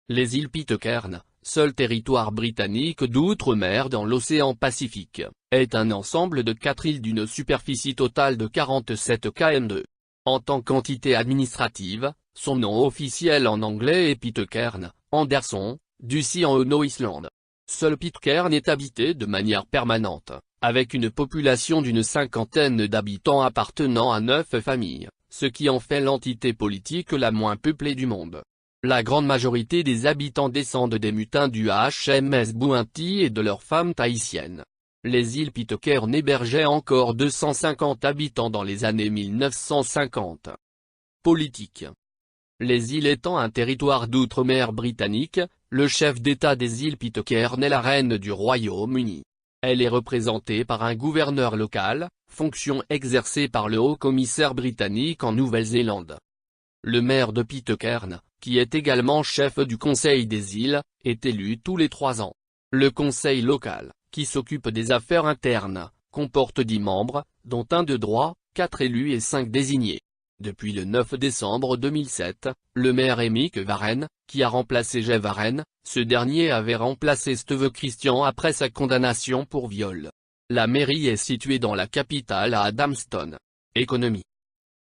Les îles Pitcairn, seul territoire britannique d'outre-mer dans l'océan Pacifique, est un ensemble de 4 îles d'une superficie totale de 47 km². En tant qu'entité administrative, son nom officiel en anglais est Pitcairn, Anderson, Ducie en Haut-Island. Seul Pitcairn est habité de manière permanente, avec une population d'une 50aine d'habitants appartenant à 9 familles, ce qui en fait l'entité politique la moins peuplée du monde. La grande majorité des habitants descendent des mutins du HMS Bounty et de leurs femmes tahitiennes. Les îles Pitcairn hébergeaient encore 250 habitants dans les années 1950. Politique. Les îles étant un territoire d'outre-mer britannique, le chef d'État des îles Pitcairn est la reine du Royaume-Uni. Elle est représentée par un gouverneur local, fonction exercée par le haut-commissaire britannique en Nouvelle-Zélande. Le maire de Pitcairn, qui est également chef du Conseil des îles, est élu tous les 3 ans. Le conseil local, qui s'occupe des affaires internes, comporte 10 membres, dont 1 de droit, 4 élus et 5 désignés. Depuis le 9 décembre 2007, le maire est Mick Warren, qui a remplacé Jay Warren. Ce dernier avait remplacé Steve Christian après sa condamnation pour viol. La mairie est située dans la capitale à Adamstown. Économie.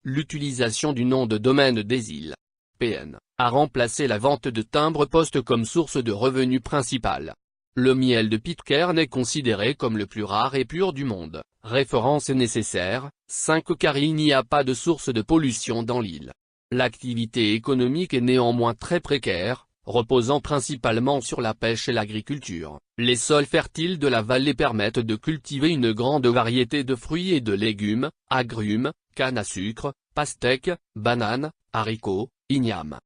L'utilisation du nom de domaine des îles PN a remplacé la vente de timbres-poste comme source de revenus principale. Le miel de Pitcairn est considéré comme le plus rare et pur du monde, référence nécessaire, 5 car il n'y a pas de source de pollution dans l'île. L'activité économique est néanmoins très précaire, reposant principalement sur la pêche et l'agriculture. Les sols fertiles de la vallée permettent de cultiver une grande variété de fruits et de légumes, agrumes, canne à sucre, pastèques, bananes, haricots, ignames.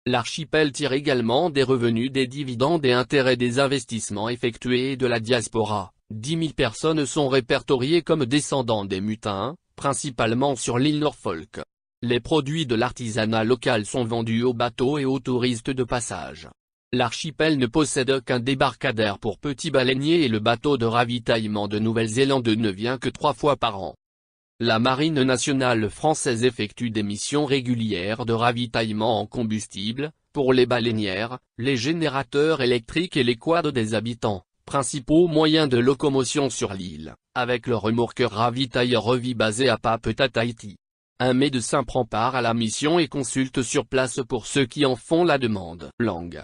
L'archipel tire également des revenus des dividendes et intérêts des investissements effectués et de la diaspora. 10 000 personnes sont répertoriées comme descendants des mutins, principalement sur l'île Norfolk. Les produits de l'artisanat local sont vendus aux bateaux et aux touristes de passage. L'archipel ne possède qu'un débarcadère pour petits baleiniers et le bateau de ravitaillement de Nouvelle-Zélande ne vient que 3 fois par an. La Marine nationale française effectue des missions régulières de ravitaillement en combustible, pour les baleinières, les générateurs électriques et les quads des habitants, principaux moyens de locomotion sur l'île, avec le remorqueur ravitailleur Revi basé à Papetā, Tahiti. Un médecin prend part à la mission et consulte sur place pour ceux qui en font la demande. Langue.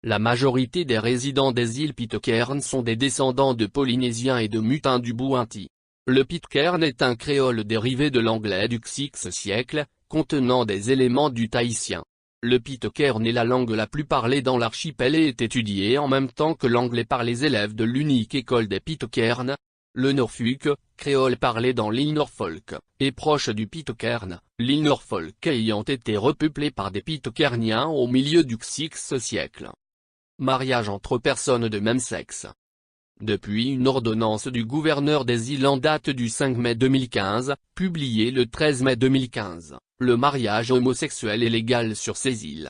La majorité des résidents des îles Pitcairn sont des descendants de Polynésiens et de mutins du Bounty. Le Pitcairn est un créole dérivé de l'anglais du VIe siècle, contenant des éléments du tahitien. Le Pitcairn est la langue la plus parlée dans l'archipel et est étudiée en même temps que l'anglais par les élèves de l'unique école des Pitcairn. Le Norfolk, créole parlé dans l'île Norfolk, est proche du Pitcairn, l'île Norfolk ayant été repeuplée par des Pitcairniens au milieu du VIe siècle. Mariage entre personnes de même sexe. Depuis une ordonnance du gouverneur des îles en date du 5 mai 2015, publiée le 13 mai 2015, le mariage homosexuel est légal sur ces îles.